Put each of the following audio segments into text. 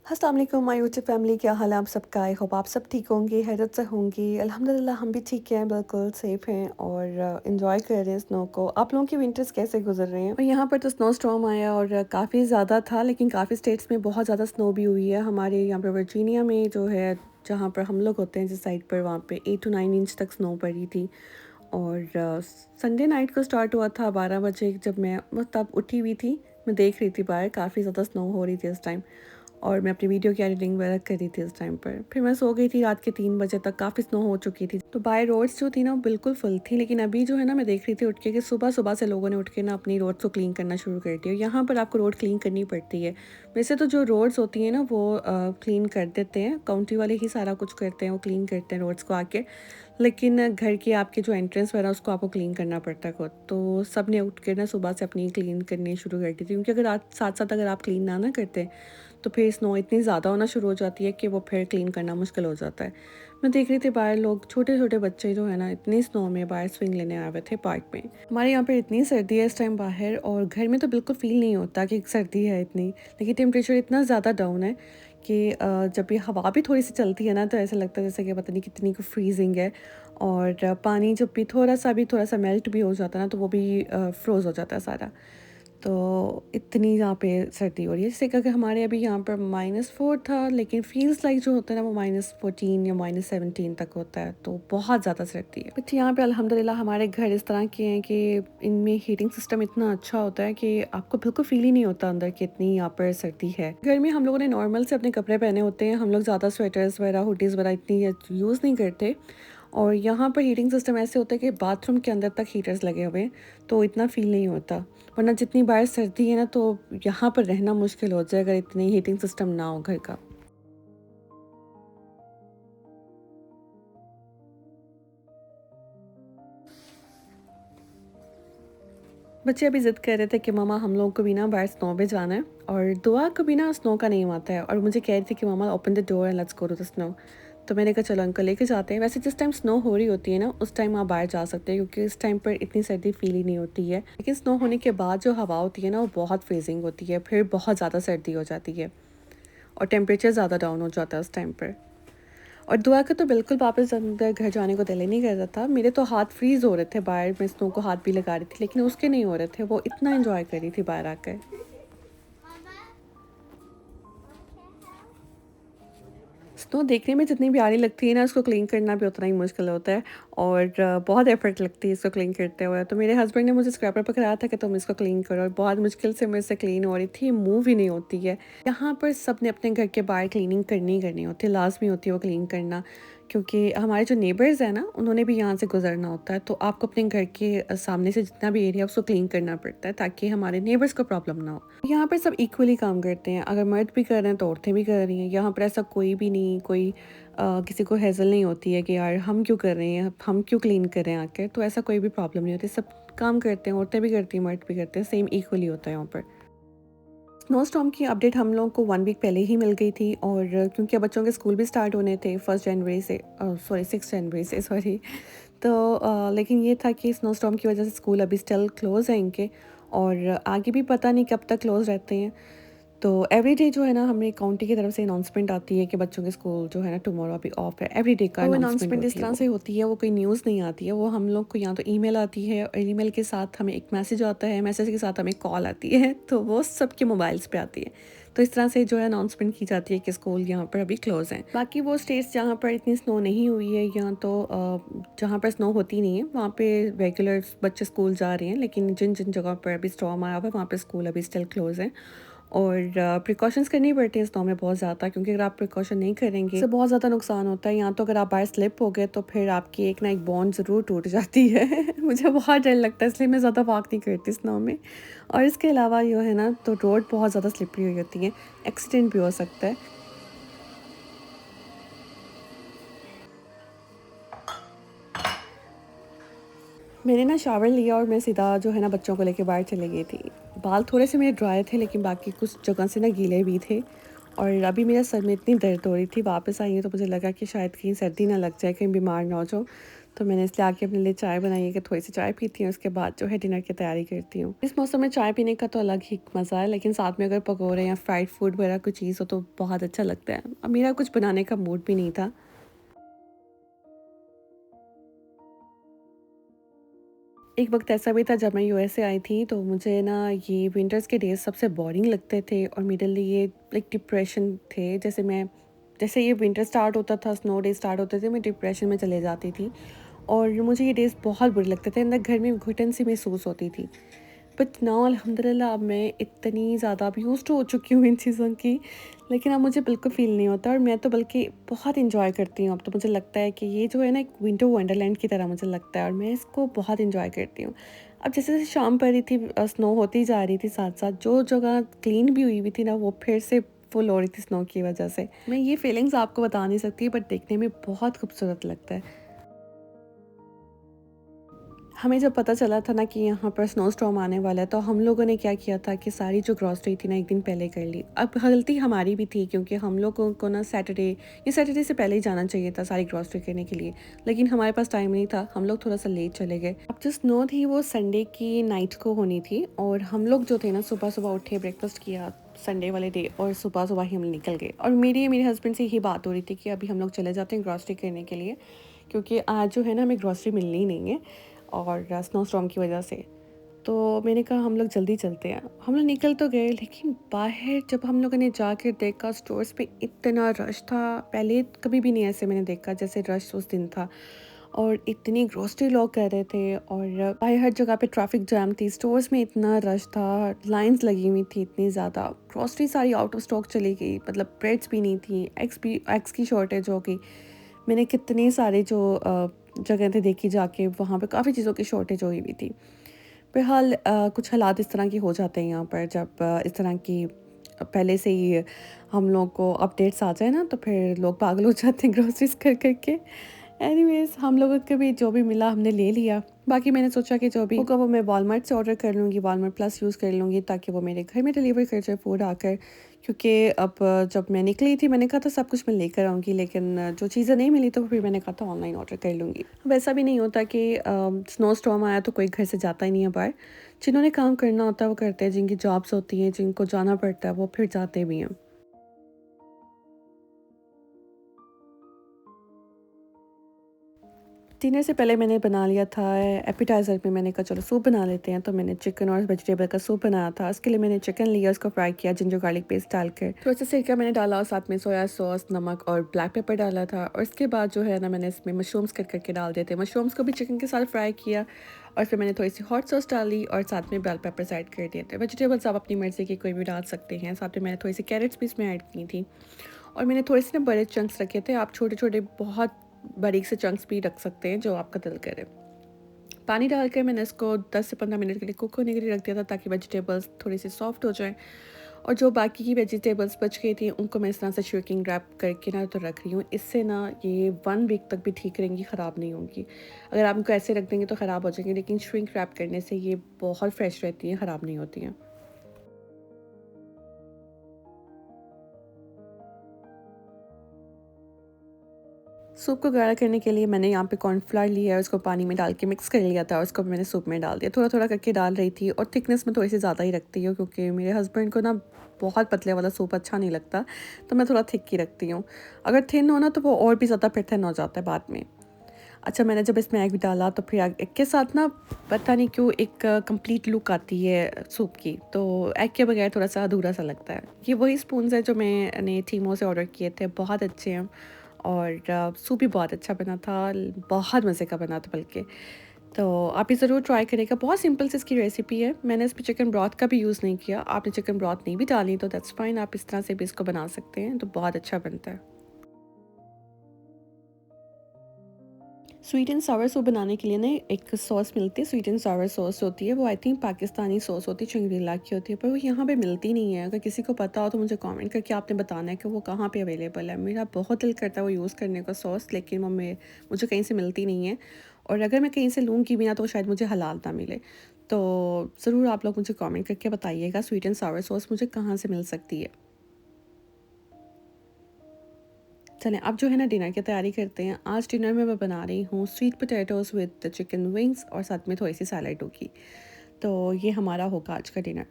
अस्सलाम वालेकुम my YouTube family, क्या हाल है आप सबका। आई होप आप सब ठीक होंगे, हैरत से होंगी। अल्हम्दुलिल्लाह हम भी ठीक हैं, बिल्कुल सेफ़ हैं और एंजॉय कर रहे हैं स्नो को। आप लोगों की विंटर्स कैसे गुजर रहे हैं? और यहाँ पर तो स्नो स्टॉर्म आया और काफ़ी ज़्यादा था, लेकिन काफ़ी स्टेट्स में बहुत ज़्यादा स्नो भी हुई है। हमारे यहाँ पर वर्जीनिया में जो है, जहाँ पर हम लोग होते हैं जिस साइड पर, वहाँ पे 8 टू 9 इंच तक स्नो पड़ी थी। और संडे नाइट को स्टार्ट हुआ था 12 बजे, जब मैं तब उठी हुई थी। मैं देख रही थी बाहर काफ़ी ज़्यादा स्नो हो रही थी उस टाइम, और मैं अपनी वीडियो की एडिटिंग वगैरह कर रही थी उस टाइम पर। फिर मैं सो गई थी रात के 3 बजे तक, काफ़ी स्नो हो चुकी थी। तो बाय रोड्स जो थी ना, वो बिल्कुल फुल थी। लेकिन अभी जो है ना, मैं देख रही थी उठ के कि सुबह-सुबह से लोगों ने उठ के ना अपनी रोड्स को क्लीन करना शुरू कर दिया। यहाँ पर आपको रोड क्लीन करनी पड़ती है। वैसे तो जो रोड्स होती हैं ना, वो क्लीन कर देते हैं, काउंटी वाले ही सारा कुछ करते हैं, वो क्लीन करते हैं रोड्स को आके। लेकिन घर की आपके जो एंट्रेंस वगैरह, उसको आपको क्लीन करना पड़ता है खुद। तो सब ने उठ के ना सुबह से अपनी क्लीन करनी शुरू कर दी थी, क्योंकि अगर आप साथ-साथ अगर आप क्लीन ना करते, तो फिर स्नो इतनी ज़्यादा होना शुरू हो जाती है कि वो फिर क्लीन करना मुश्किल हो जाता है। मैं देख रही थी बाहर लोग, छोटे-छोटे बच्चे जो है ना, इतनी स्नो में बाहर स्विंग लेने आए हुए थे पार्क में। हमारे यहाँ पे इतनी सर्दी है इस टाइम बाहर, और घर में तो बिल्कुल फ़ील नहीं होता कि सर्दी है इतनी, लेकिन टेम्परेचर इतना ज़्यादा डाउन है कि जब ये हवा भी थोड़ी-सी चलती है ना, तो ऐसा लगता है जैसे कि पता नहीं कितनी को फ्रीज़िंग है। और पानी जब भी थोड़ा-सा मेल्ट भी हो जाता है ना, तो वो भी फ्रोज़ हो जाता है सारा। तो इतनी यहाँ पे सर्दी हो रही है, जैसे कि अगर हमारे अभी यहाँ पर -4 था, लेकिन फ़ील्स लाइक जो होता है ना, वो -14 या -17 तक होता है, तो बहुत ज़्यादा सर्दी है। बट यहाँ पे अल्हम्दुलिल्लाह हमारे घर इस तरह के हैं कि इनमें हीटिंग सिस्टम इतना अच्छा होता है कि आपको बिल्कुल फ़ील ही नहीं होता अंदर कि इतनी यहाँ पर सर्दी है। घर में हम लोगों ने नॉर्मल से अपने कपड़े पहने होते हैं, हम लोग ज़्यादा स्वेटर्स वगैरह, हुडीज़ वगैरह इतनी यूज़ नहीं करते। और यहाँ पर हीटिंग सिस्टम ऐसे होता है कि बाथरूम के अंदर तक हीटर्स लगे हुए हैं, तो इतना फ़ील नहीं होता। वरना जितनी बाहर सर्दी है ना, तो यहाँ पर रहना मुश्किल हो जाए अगर इतनी हीटिंग सिस्टम ना हो घर का। बच्चे अभी ज़िद कर रहे थे कि मम्मा हम लोगों को भी ना बाहर स्नो पे जाना है, और दुआ को भी ना स्नो का नेम आता है, और मुझे कह रही थी कि mama open the door and let's go to the snow. तो मैंने कहा चलो अंकल लेके जाते हैं। वैसे जिस टाइम स्नो हो रही होती है ना, उस टाइम आप बाहर जा सकते हैं, क्योंकि इस टाइम पर इतनी सर्दी फील ही नहीं होती है। लेकिन स्नो होने के बाद जो हवा होती है ना, वो बहुत फ्रीजिंग होती है, फिर बहुत ज़्यादा सर्दी हो जाती है और टेम्परेचर ज़्यादा डाउन हो जाता है उस टाइम पर। और दुआ का तो बिल्कुल वापस अंदर घर जाने को दिल ही नहीं कर रहा था। मेरे तो हाथ फ्रीज़ हो रहे थे बाहर, मैं स्नो को हाथ भी लगा रही थी, लेकिन उसके नहीं हो रहे थे। वो इतना एन्जॉय कर रही थी बाहर आकर। स्नो देखने में जितनी प्यारी लगती है ना, उसको क्लीन करना भी उतना ही मुश्किल होता है, और बहुत एफर्ट लगती है इसको क्लीन करते हुए। तो मेरे हस्बैंड ने मुझे स्क्रैपर पकड़ाया था कि तुम इसको क्लीन करो, और बहुत मुश्किल से मेरे से क्लीन हो रही थी, मूव ही नहीं होती है। यहाँ पर सब ने अपने घर के बाहर क्लीनिंग करनी ही करनी होती है, लाज़मी होती है वो क्लीन करना, क्योंकि हमारे जो नेबर्स हैं ना, उन्होंने भी यहाँ से गुजरना होता है। तो आपको अपने घर के सामने से जितना भी एरिया उसको क्लीन करना पड़ता है, ताकि हमारे नेबर्स को प्रॉब्लम ना हो। यहाँ पर सब इक्वली काम करते हैं, अगर मर्द भी कर रहे हैं तो औरतें भी कर रही हैं। यहाँ पर ऐसा कोई भी नहीं, कोई किसी को हैज़ल नहीं होती है कि यार हम क्यों कर रहे हैं, हम क्यों क्लीन कर रहे हैं आकर। तो ऐसा कोई भी प्रॉब्लम नहीं होती, सब काम करते हैं, औरतें भी करती हैं, मर्द भी करते हैं, सेम इक्वली होता है यहाँ पर। स्नो स्टॉर्म की अपडेट हम लोगों को 1 वीक पहले ही मिल गई थी, और क्योंकि अब बच्चों के स्कूल भी स्टार्ट होने थे 1 जनवरी से, सॉरी 6 जनवरी से, सॉरी। तो लेकिन ये था कि स्नो स्टॉर्म की वजह से स्कूल अभी स्टिल क्लोज़ हैं इनके, और आगे भी पता नहीं कब तक क्लोज़ रहते हैं। तो एवरीडे जो है ना, हमें काउंटी की तरफ से अनाउंसमेंट आती है कि बच्चों के स्कूल जो है ना टुमारो अभी ऑफ है। एवरीडे का अनाउंसमेंट इस तरह से होती है, वो कोई न्यूज़ नहीं आती है, वो हम लोग को या तो ईमेल आती है, और ईमेल के साथ हमें एक मैसेज आता है, मैसेज के साथ हमें कॉल आती है, तो वो सबके मोबाइल्स पे आती है। तो इस तरह से जो है अनाउंसमेंट की जाती है कि स्कूल यहाँ पर अभी क्लोज़ हैं। बाकी वो स्टेट्स जहाँ पर इतनी स्नो नहीं हुई है, या तो जहाँ पर स्नो होती नहीं है, वहाँ पे रेगुलर बच्चे स्कूल जा रहे हैं, लेकिन जिन जिन जगह पर अभी स्टॉर्म आया हुआ है, वहाँ पे स्कूल अभी स्टिल क्लोज़ हैं। और प्रिकॉशंस करनी पड़ती है स्नो में बहुत ज़्यादा, क्योंकि अगर आप प्रिकॉशन नहीं करेंगे तो बहुत ज़्यादा नुकसान होता है। यहाँ तो अगर आप बाहर स्लिप हो गए, तो फिर आपकी एक ना एक बॉन्ड ज़रूर टूट जाती है। मुझे बहुत डर लगता है, इसलिए मैं ज़्यादा वॉक नहीं करती स्नो में। और इसके अलावा जो है ना, तो रोड बहुत ज़्यादा स्लिपरी हुई होती है, एक्सीडेंट भी हो सकता है। मैंने ना शावर लिया, और मैं सीधा जो है ना बच्चों को लेके बाहर चली गई थी। बाल थोड़े से मेरे ड्राई थे, लेकिन बाकी कुछ जगह से ना गीले भी थे, और अभी मेरे सर में इतनी दर्द हो रही थी, वापस आई हूँ तो मुझे लगा कि शायद कहीं सर्दी ना लग जाए, कहीं बीमार ना हो जाऊँ। तो मैंने इसलिए आके अपने लिए चाय बनाई है कि थोड़ी-सी चाय पीती हूँ, उसके बाद जो है डिनर की तैयारी करती हूँ। इस मौसम में चाय पीने का तो अलग ही मज़ा है, लेकिन साथ में अगर पकौड़े या फ्राइड फूड वगैरह कोई चीज़ हो तो बहुत अच्छा लगता है। अब मेरा कुछ बनाने का मूड भी नहीं था। एक वक़्त ऐसा भी था जब मैं यूएस से आई थी, तो मुझे ना ये विंटर्स के डेज़ सबसे बोरिंग लगते थे और मेरे लिए लाइक डिप्रेशन थे। जैसे ये विंटर स्टार्ट होता था, स्नो डे स्टार्ट होते थे, मैं डिप्रेशन में चले जाती थी और मुझे ये डेज़ बहुत बुरे लगते थे। अंदर घर में घुटन-सी महसूस होती थी। बट नाउ अल्हम्दुलिल्लाह अब मैं इतनी ज़्यादा अब यूज़्ड टू हो चुकी हूँ इन चीज़ों की, लेकिन अब मुझे बिल्कुल फ़ील नहीं होता और मैं तो बल्कि बहुत एन्जॉय करती हूँ। अब तो मुझे लगता है कि ये जो है ना एक विंटर वंडरलैंड की तरह मुझे लगता है और मैं इसको बहुत एन्जॉय करती हूँ। अब जैसे-जैसे शाम पड़ रही थी स्नो होती जा रही थी साथ-साथ, जो जगह क्लीन भी हुई हुई थी ना, वो फिर से फुल हो रही थी स्नो की वजह से। मैं ये फीलिंग्स आपको बता नहीं सकती, बट देखने में बहुत खूबसूरत लगता है। हमें जब पता चला था ना कि यहाँ पर स्नो स्टॉर्म आने वाला है, तो हम लोगों ने क्या किया था कि सारी जो ग्रॉसरी थी ना, एक दिन पहले कर ली। अब गलती हमारी भी थी क्योंकि हम लोगों को ना सैटरडे से पहले ही जाना चाहिए था सारी ग्रॉसरी करने के लिए, लेकिन हमारे पास टाइम नहीं था, हम लोग थोड़ा सा लेट चले गए। अब जो स्नो थी वो संडे की नाइट को होनी थी और हम लोग जो थे ना सुबह-सुबह उठे, ब्रेकफ़ास्ट किया संडे वाले डे और सुबह-सुबह ही हम निकल गए और मेरे हस्बैंड से यही बात हो रही थी कि अभी हम लोग चले जाते हैं ग्रॉसरी करने के लिए, क्योंकि आज जो है ना हमें ग्रॉसरी मिलनी ही नहीं है और स्नो स्टॉर्म की वजह से। तो मैंने कहा हम लोग जल्दी चलते हैं। हम लोग निकल तो गए, लेकिन बाहर जब हम लोगों ने जाकर देखा स्टोर्स पे इतना रश था, पहले कभी भी नहीं ऐसे मैंने देखा जैसे रश उस दिन था। और इतनी ग्रोसरी लोग कर रहे थे और बाहर हर जगह पे ट्रैफिक जैम थी, स्टोर्स में इतना रश था, लाइन्स लगी हुई थी इतनी ज़्यादा। ग्रोसरी सारी आउट ऑफ स्टॉक चली गई, मतलब ब्रेड्स भी नहीं थी, एग्स की शॉर्टेज हो गई। मैंने कितने सारे जो जगह थे देखी जाके, वहाँ पे काफ़ी चीज़ों की शॉर्टेज हुई हुई थी। बहरहाल कुछ हालात इस तरह के हो जाते हैं यहाँ पर जब इस तरह की पहले से ही हम लोग को अपडेट्स आ जाए ना, तो फिर लोग पागल हो जाते हैं ग्रोसरीज कर के। एनीवेज़ हम लोगों को भी जो भी मिला हमने ले लिया। बाकी मैंने सोचा कि जो भी होगा वो मैं वॉलमार्ट से ऑर्डर कर लूँगी, वॉलमार्ट प्लस यूज़ कर लूँगी ताकि वो मेरे घर में डिलीवर कर जाए फूड आकर। क्योंकि अब जब मैं निकली थी मैंने कहा था सब कुछ मैं लेकर आऊँगी, लेकिन जो चीज़ें नहीं मिली तो फिर मैंने कहा था ऑनलाइन ऑर्डर कर लूँगी। वैसा भी नहीं होता कि स्नो स्टॉर्म आया तो कोई घर से जाता ही नहीं है बाहर। जिन्होंने काम करना होता है वो करते हैं, जिनकी जॉब्स होती हैं, जिनको जाना पड़ता है वो फिर जाते भी हैं। डिनर से पहले मैंने बना लिया था एपेटाइज़र में, मैंने कहा चलो सूप बना लेते हैं, तो मैंने चिकन और वेजिटेबल का सूप बनाया था। उसके लिए मैंने चिकन लिया, उसको फ्राई किया जिंजर गार्लिक पेस्ट डालकर, थोड़ा सा सिरका मैंने डाला और साथ में सोया सॉस, नमक और ब्लैक पेपर डाला था और इसके बाद जो है ना मैंने इसमें मशरूम्स कट करके डाल दिए थे। मशरूम्स को भी चिकन के साथ फ्राई किया और फिर मैंने थोड़ी सी हॉट सॉस डाली और साथ में बेल पेपर्स ऐड कर दिए थे। वेजिटेबल्स आप अपनी मर्ज़ी की कोई भी डाल सकते हैं। साथ में मैंने थोड़ी सी कैरेट्स भी इसमें ऐड की थी और मैंने थोड़े से ना बड़े चंक्स रखे थे। आप छोटे-छोटे बहुत बारीक से चंक्स भी रख सकते हैं जो आपका दिल करे। पानी डालकर मैंने इसको 10 से 15 मिनट के लिए कुक होने के लिए रख दिया था ताकि वेजिटेबल्स थोड़ी-सी सॉफ्ट हो जाएँ और जो बाकी की वेजिटेबल्स बच गई थी उनको मैं इस तरह से श्रिंकिंग रैप करके ना तो रख रही हूँ। इससे ना ये 1 वीक तक भी ठीक रहेंगी, ख़राब नहीं होंगी। अगर आप इनको ऐसे रख देंगे तो ख़राब हो जाएँगी, लेकिन श्रिंक रैप करने से ये बहुत फ्रेश रहती हैं, ख़राब नहीं होती हैं। सूप को गाढ़ा करने के लिए मैंने यहाँ पे कॉर्नफ्लावर लिया है, उसको पानी में डाल के मिक्स कर लिया था और उसको मैंने सूप में डाल दिया। थोड़ा-थोड़ा करके डाल रही थी और थिकनेस में थोड़ी-सी ज़्यादा ही रखती हूँ क्योंकि मेरे हस्बैंड को ना बहुत पतले वाला सूप अच्छा नहीं लगता, तो मैं थोड़ा थिक ही रखती हूँ। अगर थिन हो ना तो वो और भी ज़्यादा फिर थिन हो जाता है बाद में। अच्छा, मैंने जब इसमें एग भी डाला तो फिर एग के साथ ना पता नहीं क्यों एक कंप्लीट लुक आती है सूप की, तो एग के बगैर थोड़ा-सा अधूरा-सा लगता है। ये वही स्पून्स हैं जो मैंने टीमो से ऑर्डर किए थे, बहुत अच्छे हैं और सूप भी बहुत अच्छा बना था, बहुत मज़े का बना था बल्कि। तो आप ये ज़रूर ट्राई करिएगा, बहुत सिंपल सी इसकी रेसिपी है। मैंने इसमें चिकन ब्रॉथ का भी यूज़ नहीं किया, आपने चिकन ब्रॉथ नहीं भी डाली तो दैट्स फाइन, आप इस तरह से भी इसको बना सकते हैं, तो बहुत अच्छा बनता है। स्वीट एंड सावर सूप बनाने के लिए ना एक सॉस मिलती है, स्वीट एंड सावर सॉस होती है, वो आई थिंक पाकिस्तानी सॉस होती है, चिंगरीला की होती है, पर वो यहाँ पे मिलती नहीं है। अगर किसी को पता हो तो मुझे कमेंट करके आपने बताना है कि वो कहाँ पे अवेलेबल है। मेरा बहुत दिल करता है वो यूज़ करने का सॉस, लेकिन मुझे कहीं से मिलती नहीं है और अगर मैं कहीं से लूँगी भी ना तो शायद मुझे हलाल ना मिले। तो ज़रूर आप लोग मुझे कमेंट करके बताइएगा स्वीट एंड सावर सॉस मुझे कहाँ से मिल सकती है। चलें अब जो है ना डिनर की तैयारी करते हैं। आज डिनर में मैं बना रही हूँ sweet potatoes with chicken wings और साथ में थोड़ी-सी सैलेड होगी। तो ये हमारा होगा आज का डिनर।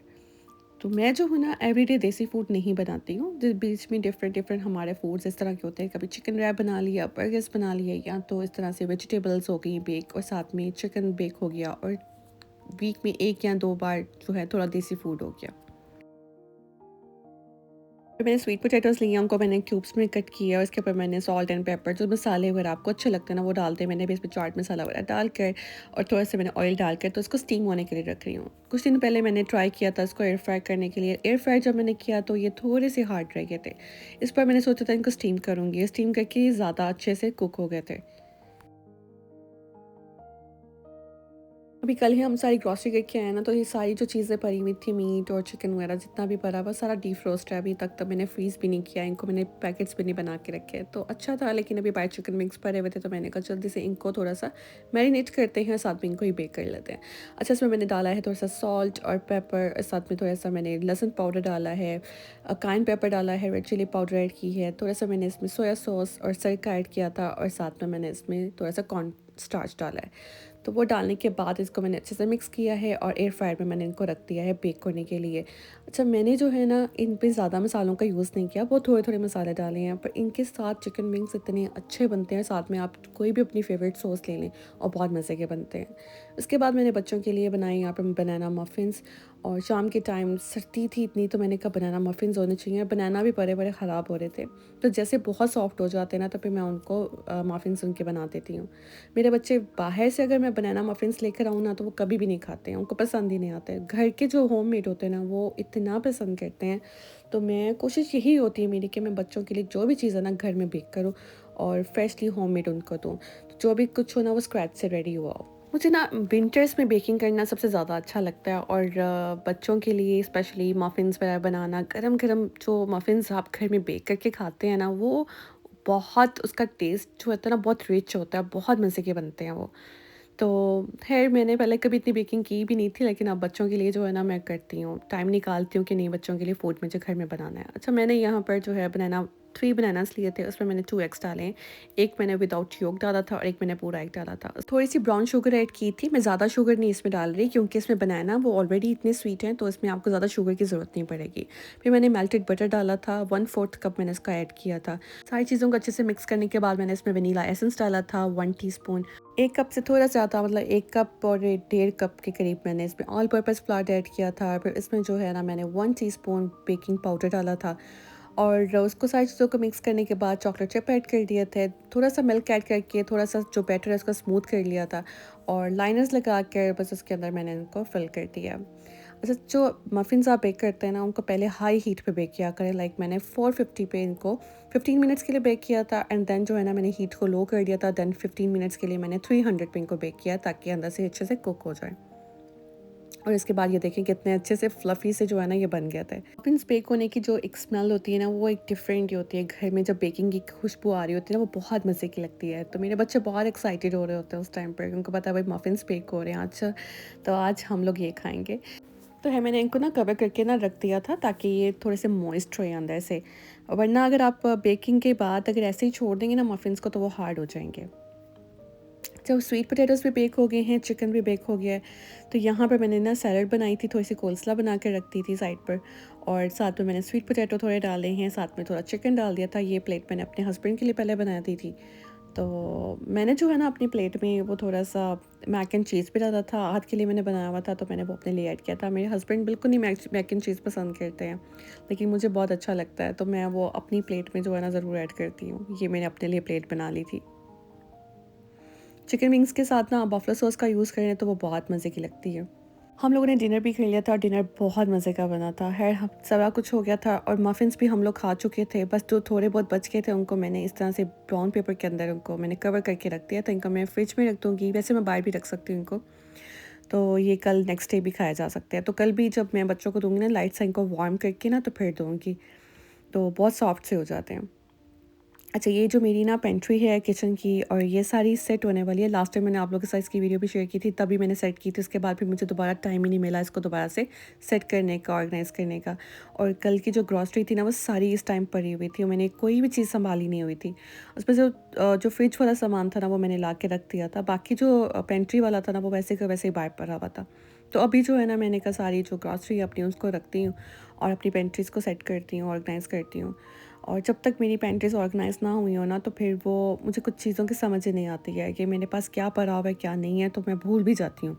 तो मैं जो हूँ ना एवरीडे देसी फूड नहीं बनाती हूँ। बीच में डिफरेंट डिफरेंट हमारे फूड्स इस तरह के होते हैं। कभी चिकन रैप बना लिया, बर्गर्स बना लिए, या तो इस तरह से वेजिटेबल्स हो गई बेक और साथ में चिकन बेक हो गया, और वीक में 1 या 2 बार जो है थोड़ा देसी फूड हो गया। फिर मैंने स्वीट पोटैटोज़ लिए, उनको मैंने क्यूब्स में कट किया और उसके ऊपर मैंने सॉल्ट एंड पेपर जो मसाले वगैरह आपको अच्छे लगते हैं ना वो डालते हैं। मैंने भी इसमें चाट मसाला वगैरह डालकर और थोड़ा सा मैंने ऑयल डालकर तो इसको स्टीम होने के लिए रख रही हूँ। कुछ दिन पहले मैंने ट्राई किया था इसको एयर फ्राई करने के लिए। एयर फ्राई जब मैंने किया तो ये थोड़े से हार्ड रह गए थे। इस पर मैंने सोचा था इनको स्टीम करूँगी, स्टीम करके ज़्यादा अच्छे से कुक हो गए थे। अभी कल ही हम सारी ग्रॉसरी करके आए ना, तो ये सारी जो चीज़ें पड़ी हुई थी, मीट और चिकन वगैरह जितना भी पड़ा हुआ सारा डीफ्रोस्ट है अभी तक। तो मैंने फ्रीज़ भी नहीं किया, इनको मैंने पैकेट्स भी नहीं बना के रखे हैं। तो अच्छा था, लेकिन अभी बाय चिकन विंग्स पड़े हुए थे तो मैंने कहा जल्दी से इनको थोड़ा सा मैरिनेट करते हैं और साथ में इनको ही बेक कर लेते हैं। अच्छा, इसमें मैंने डाला है थोड़ा सा सॉल्ट और पेपर, साथ में थोड़ा सा मैंने लहसुन पाउडर डाला है, काइन पेपर डाला है, रेड चिली पाउडर ऐड की है, थोड़ा सा मैंने इसमें सोया सॉस और सिरका ऐड किया था, और साथ में मैंने इसमें थोड़ा सा कॉर्न स्टार्च डाला है। तो वो डालने के बाद इसको मैंने अच्छे से मिक्स किया है और एयर फ्रायर में मैंने इनको रख दिया है बेक होने के लिए। अच्छा, मैंने जो है ना इन पे ज़्यादा मसालों का यूज़ नहीं किया, बहुत थोड़े-थोड़े मसाले डाले हैं, पर इनके साथ चिकन विंग्स इतने अच्छे बनते हैं, साथ में आप कोई भी अपनी फ़ेवरेट सॉस ले लें और बहुत मज़े के बनते हैं। उसके बाद मैंने बच्चों के लिए बनाए यहाँ पे बनाना मफ़िन्स, और शाम के टाइम सर्दी थी इतनी तो मैंने कहा बनाना मफ़िन्स होने चाहिए। बनाना भी बड़े-बड़े ख़राब हो रहे थे, तो जैसे बहुत सॉफ्ट हो जाते हैं ना तो फिर मैं उनको मफ़िन्स उनके बना देती हूँ। मेरे बच्चे बाहर से अगर मैं बनाना मफ़िन्स लेकर आऊँ ना तो वो कभी भी नहीं खाते हैं, उनको पसंद ही नहीं आते। घर के जो होममेड होते हैं ना वो इतना पसंद करते हैं। तो मैं कोशिश यही होती है मेरी कि मैं बच्चों के लिए जो भी चीज़ है ना घर में बेक करूँ और फ्रेशली होममेड उनको दूँ। तो जो भी कुछ हो ना वो स्क्रैच से रेडी हुआ हो। मुझे ना विंटर्स में बेकिंग करना सबसे ज़्यादा अच्छा लगता है, और बच्चों के लिए स्पेशली मफ़िन्स वगैरह बनाना, गरम-गरम जो मफ़िन्स आप घर में बेक करके खाते हैं ना वो बहुत, उसका टेस्ट जो होता है ना बहुत रिच होता है, बहुत मज़े के बनते हैं वो। तो ख़ैर मैंने पहले कभी इतनी बेकिंग की भी नहीं थी, लेकिन अब बच्चों के लिए जो है ना मैं करती हूँ, टाइम निकालती हूँ कि नहीं बच्चों के लिए फ़ूड मुझे घर में बनाना है। अच्छा, मैंने यहाँ पर जो है बनाना 3 बनानास लिए थे, उसमें मैंने 2 एग्स डाले हैं। एक मैंने विदाउट योक डाला था और एक मैंने पूरा एग डाला था। थोड़ी-सी ब्राउन शुगर ऐड की थी, मैं ज़्यादा शुगर नहीं इसमें डाल रही क्योंकि इसमें बनाना वो ऑलरेडी इतने स्वीट हैं तो इसमें आपको ज़्यादा शुगर की ज़रूरत नहीं पड़ेगी। फिर मैंने मेल्टेड बटर डाला था, 1/4 कप मैंने इसका ऐड किया था। सारी चीज़ों को अच्छे से मिक्स करने के बाद मैंने इसमें वनीला एसेंस डाला था 1 टीस्पून। 1 कप से थोड़ा ज़्यादा, मतलब 1 कप और 1.5 कप के करीब मैंने इसमें ऑल पर्पस फ्लावर ऐड किया था। फिर इसमें जो है ना मैंने 1 टीस्पून बेकिंग पाउडर डाला था, और उसको सारी चीज़ों को मिक्स करने के बाद चॉकलेट चिप ऐड कर दिए थे। थोड़ा सा मिल्क ऐड करके थोड़ा सा जो बैटर है उसको स्मूथ कर लिया था, और लाइनर्स लगा कर बस उसके अंदर मैंने इनको फिल कर दिया। अच्छा, जो मफ़िन्स आप बेक करते हैं ना उनको पहले हाई हीट पे बेक किया करें। लाइक मैंने 450 पे इनको 15 मिनट्स के लिए बेक किया था, एंड देन जो है ना मैंने हीट को लो कर दिया था। देन 15 मिनट्स के लिए मैंने 300 पे इनको बेक किया ताकि अंदर से अच्छे से कुक हो जाए। और इसके बाद ये देखें कितने अच्छे से फ्लफ़ी से जो है ना ये बन गया था। मफ़िन्स बेक होने की जो एक स्मेल होती है ना वो एक डिफरेंट ही होती है। घर में जब बेकिंग की खुशबू आ रही होती है ना वो बहुत मज़े की लगती है। तो मेरे बच्चे बहुत एक्साइटेड हो रहे होते हैं उस टाइम पर, उनको पता है भाई मफ़िन्स बेक हो रहे हैं आज, तो आज हम लोग ये खाएँगे। तो है मैंने इनको ना कवर करके ना रख दिया था ताकि ये थोड़े से मॉइस्ट रहे अंदर से, वरना अगर आप बेकिंग के बाद अगर ऐसे ही छोड़ देंगे ना मफ़िन्स को तो वो हार्ड हो जाएंगे। जब स्वीट पोटैटोज़ भी बेक हो गए हैं, चिकन भी बेक हो गया है, तो यहाँ पर मैंने ना सैलड बनाई थी, थोड़ी सी कोल्सला बना के रख दी थी साइड पर, और साथ में मैंने स्वीट पोटैटो थोड़े डाले हैं, साथ में थोड़ा चिकन डाल दिया था। ये प्लेट मैंने अपने हस्बैंड के लिए पहले बना दी थी। तो मैंने जो है ना अपनी प्लेट में वो थोड़ा सा मैक एंड चीज़ भी डाला था, आध के लिए मैंने बनाया हुआ था तो मैंने वो अपने लिए ऐड किया था। मेरे हस्बैंड बिल्कुल नहीं मैक एंड चीज़ पसंद करते हैं, लेकिन मुझे बहुत अच्छा लगता है तो मैं वो अपनी प्लेट में जो है ना ज़रूर ऐड करती हूँ। ये मैंने अपने लिए प्लेट बना ली थी। चिकन विंग्स के साथ ना बफलो सॉस का यूज़ करें तो वो बहुत मज़े की लगती है। हम लोगों ने डिनर भी कर लिया था, डिनर बहुत मज़े का बना था। ख़ैर सारा कुछ हो गया था और मफ़िन्स भी हम लोग खा चुके थे। बस जो थोड़े बहुत बच गए थे उनको मैंने इस तरह से ब्राउन पेपर के अंदर उनको मैंने कवर करके रख दिया था। इनको मैं फ्रिज में रख दूँगी, वैसे मैं बाहर भी रख सकती हूँ इनको। तो ये कल नेक्स्ट डे भी खाया जा सकते हैं। तो कल भी जब मैं बच्चों को दूँगी ना लाइट सा इनको वार्म करके ना तो फिर दूँगी। तो बहुत सॉफ्ट से हो जाते हैं। अच्छा, ये जो मेरी ना पेंट्री है किचन की और ये सारी सेट होने वाली है। लास्ट टाइम मैंने आप लोगों के साथ इसकी वीडियो भी शेयर की थी, तभी मैंने सेट की थी। उसके बाद फिर मुझे दोबारा टाइम ही नहीं मिला इसको दोबारा से सेट करने का, ऑर्गेनाइज़ करने का। और कल की जो ग्रॉसरी थी ना, वो सारी इस टाइम पड़ी हुई थी और मैंने कोई भी चीज़ संभाली नहीं हुई थी। उसमें जो फ्रिज वाला सामान था ना, वो मैंने ला के रख दिया था। बाकी जो पेंट्री वाला था ना, वो वैसे का वैसे ही बाहर पड़ा हुआ था। तो अभी जो है ना, मैंने कहा सारी जो ग्रॉसरी अपनी उसको रखती हूँ और अपनी पेंट्रीज़ को सेट करती हूँ, ऑर्गेनाइज़ करती हूँ। और जब तक मेरी पेंट्रीज़ ऑर्गेनाइज़ ना हुई हो ना, तो फिर वो मुझे कुछ चीज़ों की समझ ही नहीं आती है कि मेरे पास क्या पड़ा हुआ है, क्या नहीं है, तो मैं भूल भी जाती हूँ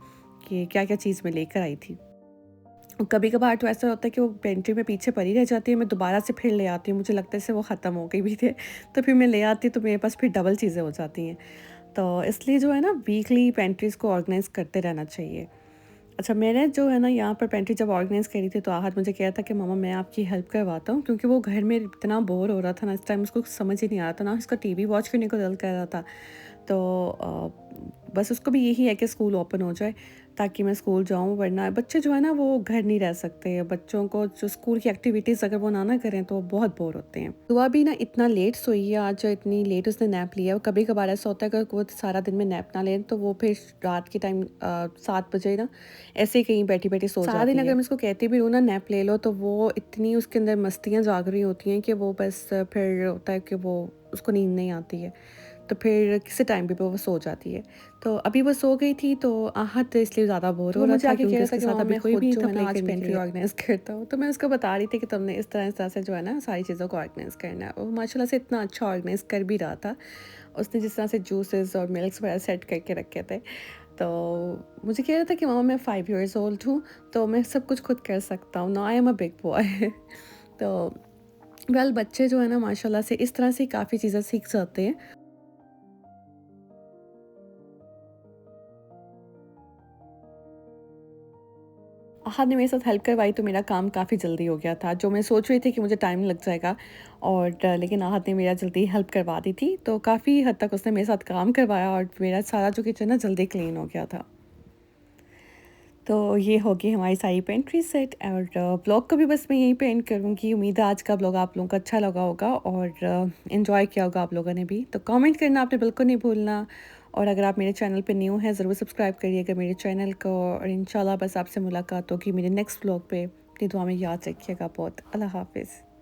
कि क्या-क्या चीज़ मैं लेकर आई थी। और कभी-कभार तो ऐसा होता है कि वो पेंट्री में पीछे पड़ी रह जाती है, मैं दोबारा से फिर ले आती हूँ, मुझे लगता है जैसे वो ख़त्म हो गई भी थे, तो फिर मैं ले आती हूँ, तो मेरे पास फिर डबल चीज़ें हो जाती हैं। तो इसलिए जो है ना, वीकली पेंट्रीज़ को ऑर्गेनाइज़ करते रहना चाहिए। अच्छा, मैंने जो है ना यहाँ पर पेंट्री जब ऑर्गेनाइज़ करी थी, तो आहत मुझे कह रहा था कि मम्मा मैं आपकी हेल्प करवाता हूँ, क्योंकि वो घर में इतना बोर हो रहा था ना, इस टाइम उसको समझ ही नहीं आ रहा था ना, उसका टीवी वॉच करने को दिल कर रहा था। तो बस उसको भी यही है कि स्कूल ओपन हो जाए ताकि मैं स्कूल जाऊँ, वरना बच्चे जो है ना वो घर नहीं रह सकते। बच्चों को जो स्कूल की एक्टिविटीज़ अगर वो ना करें तो वो बहुत बोर होते हैं। दुआ भी ना इतना लेट सोई है आज, इतनी लेट उसने नैप लिया है। कभी कभार ऐसा होता है कि वो सारा दिन में नैप ना लें तो वो फिर रात के टाइम 7 बजे ना ऐसे ही कहीं बैठी बैठी सो सारा दिन अगर मैं इसको कहती भी हूँ ना नैप ले लो, तो वो इतनी उसके अंदर मस्तियाँ जाग रही होती हैं कि वो बस फिर होता है कि वो उसको नींद नहीं आती है, तो फिर किसी टाइम पे वो सो जाती है। तो अभी वो सो गई थी, तो आहत इसलिए ज़्यादा बोर हो रहा था क्योंकि उसके साथ अभी कोई भी नहीं था प्ले करने के लिए। ऑर्गेनाइज़ करता हूँ, तो मैं उसको बता रही थी कि तुमने इस तरह से जो है ना सारी चीज़ों को ऑर्गेनाइज़ करना है। वो माशाल्लाह से इतना अच्छा ऑर्गेनाइज़ कर भी रहा था। उसने जिस तरह से जूसेस और मिल्क्स वगैरह सेट करके रखे थे, तो मुझे कह रहा था कि मम्मा मैं 5 इयर्स ओल्ड हूँ, तो मैं सब कुछ खुद कर सकता हूँ। Now I am a big boy. तो बच्चे जो है ना माशाल्लाह से इस तरह से काफ़ी चीज़ें सीख जाते हैं। हाँ, ने मेरे साथ हेल्प करवाई तो मेरा काम काफ़ी जल्दी हो गया था। जो मैं सोच रही थी कि मुझे टाइम लग जाएगा, और लेकिन आहत ने मेरा जल्दी हेल्प करवा दी थी। तो काफ़ी हद तक उसने मेरे साथ काम करवाया और मेरा सारा जो किचन है जल्दी क्लीन हो गया था। तो ये होगी हमारी सारी पेंट्री सेट, और ब्लॉग को भी बस मैं यहीं पे एंड करूँगी। उम्मीद है आज का ब्लॉग आप लोगों को अच्छा लगा होगा और इन्जॉय किया होगा आप लोगों ने भी। तो कमेंट करना आपने बिल्कुल नहीं भूलना, और अगर आप मेरे चैनल पे न्यू हैं ज़रूर सब्सक्राइब करिएगा मेरे चैनल को, और इंशाल्लाह बस आपसे मुलाकात होगी मेरे नेक्स्ट ब्लॉग पे। अपनी दुआ में याद रखिएगा बहुत। अल्लाह हाफ़िज़।